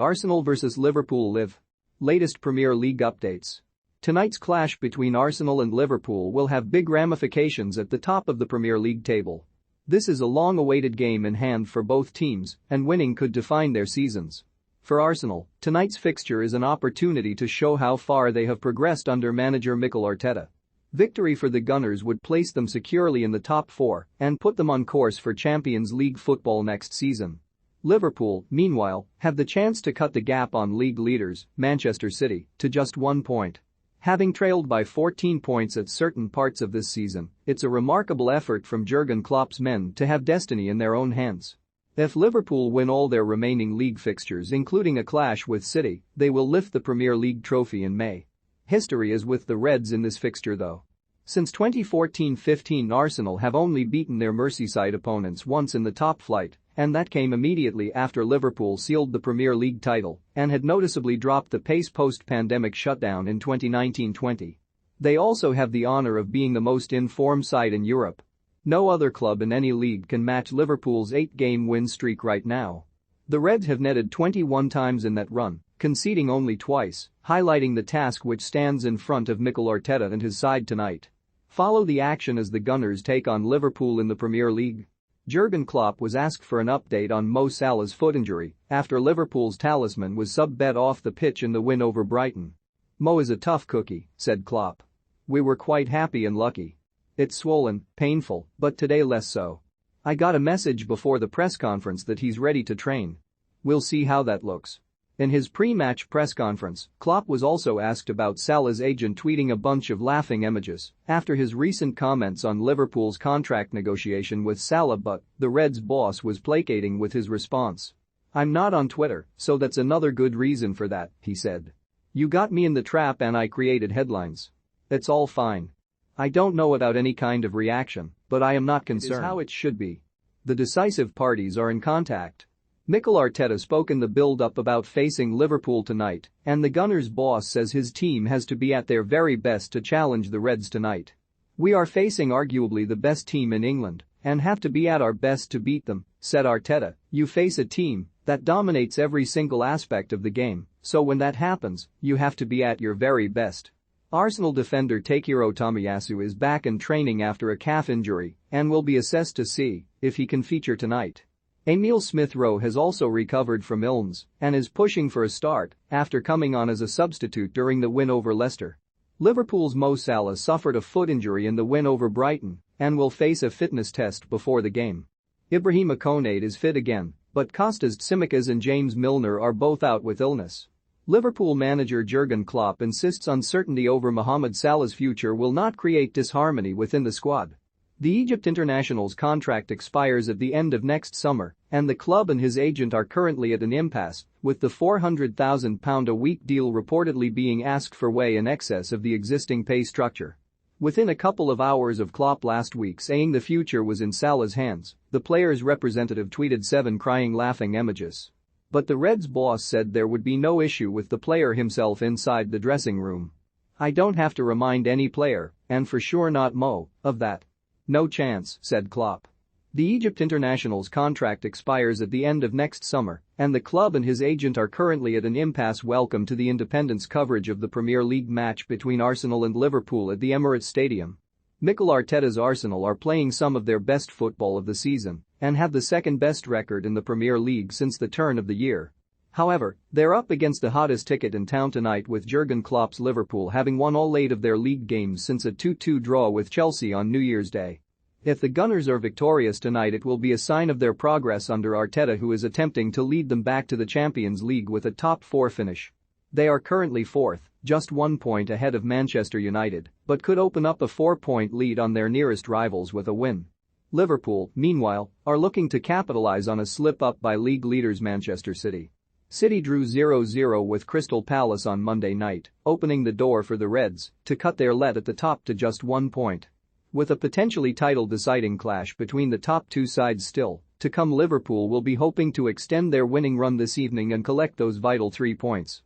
Arsenal vs Liverpool Live. Latest Premier League updates. Tonight's clash between Arsenal and Liverpool will have big ramifications at the top of the Premier League table. This is a long-awaited game in hand for both teams, and winning could define their seasons. For Arsenal, tonight's fixture is an opportunity to show how far they have progressed under manager Mikel Arteta. Victory for the Gunners would place them securely in the top four and put them on course for Champions League football next season. Liverpool, meanwhile, have the chance to cut the gap on league leaders, Manchester City, to just 1 point. Having trailed by 14 points at certain parts of this season, it's a remarkable effort from Jurgen Klopp's men to have destiny in their own hands. If Liverpool win all their remaining league fixtures including a clash with City, they will lift the Premier League trophy in May. History is with the Reds in this fixture though. Since 2014-15 Arsenal have only beaten their Merseyside opponents once in the top flight, and that came immediately after Liverpool sealed the Premier League title and had noticeably dropped the pace post-pandemic shutdown in 2019-20. They also have the honor of being the most in-form side in Europe. No other club in any league can match Liverpool's 8-game win streak right now. The Reds have netted 21 times in that run, conceding only twice, highlighting the task which stands in front of Mikel Arteta and his side tonight. Follow the action as the Gunners take on Liverpool in the Premier League. Jurgen Klopp was asked for an update on Mo Salah's foot injury after Liverpool's talisman was sub-bet off the pitch in the win over Brighton. "Mo is a tough cookie," said Klopp. "We were quite happy and lucky. It's swollen, painful, but today less so. I got a message before the press conference that he's ready to train. We'll see how that looks." In his pre-match press conference, Klopp was also asked about Salah's agent tweeting a bunch of laughing images after his recent comments on Liverpool's contract negotiation with Salah, but the Reds boss was placating with his response. "I'm not on Twitter, so that's another good reason for that," he said. "You got me in the trap and I created headlines. It's all fine. I don't know about any kind of reaction, but I am not concerned. It is how it should be. The decisive parties are in contact." Mikel Arteta spoke in the build-up about facing Liverpool tonight, and the Gunners' boss says his team has to be at their very best to challenge the Reds tonight. "We are facing arguably the best team in England and have to be at our best to beat them," said Arteta. "You face a team that dominates every single aspect of the game, so when that happens, you have to be at your very best." Arsenal defender Takehiro Tomiyasu is back in training after a calf injury and will be assessed to see if he can feature tonight. Emile Smith-Rowe has also recovered from illness and is pushing for a start after coming on as a substitute during the win over Leicester. Liverpool's Mo Salah suffered a foot injury in the win over Brighton and will face a fitness test before the game. Ibrahima Konate is fit again, but Kostas Tsimikas and James Milner are both out with illness. Liverpool manager Jurgen Klopp insists uncertainty over Mohamed Salah's future will not create disharmony within the squad. The Egypt international's contract expires at the end of next summer, and the club and his agent are currently at an impasse, with the £400,000 a week deal reportedly being asked for way in excess of the existing pay structure. Within a couple of hours of Klopp last week saying the future was in Salah's hands, the player's representative tweeted 7 crying laughing images. But the Reds boss said there would be no issue with the player himself inside the dressing room. "I don't have to remind any player, and for sure not Mo, of that. No chance," said Klopp. The Egypt international's contract expires at the end of next summer, and the club and his agent are currently at an impasse. Welcome to the Independent's coverage of the Premier League match between Arsenal and Liverpool at the Emirates Stadium. Mikel Arteta's Arsenal are playing some of their best football of the season and have the second-best record in the Premier League since the turn of the year. However, they're up against the hottest ticket in town tonight, with Jurgen Klopp's Liverpool having won all 8 of their league games since a 2-2 draw with Chelsea on New Year's Day. If the Gunners are victorious tonight, it will be a sign of their progress under Arteta, who is attempting to lead them back to the Champions League with a top 4 finish. They are currently 4th, just 1 point ahead of Manchester United, but could open up a 4-point lead on their nearest rivals with a win. Liverpool, meanwhile, are looking to capitalize on a slip-up by league leaders Manchester City. City drew 0-0 with Crystal Palace on Monday night, opening the door for the Reds to cut their lead at the top to just 1 point. With a potentially title-deciding clash between the top 2 sides still to come, Liverpool will be hoping to extend their winning run this evening and collect those vital 3 points.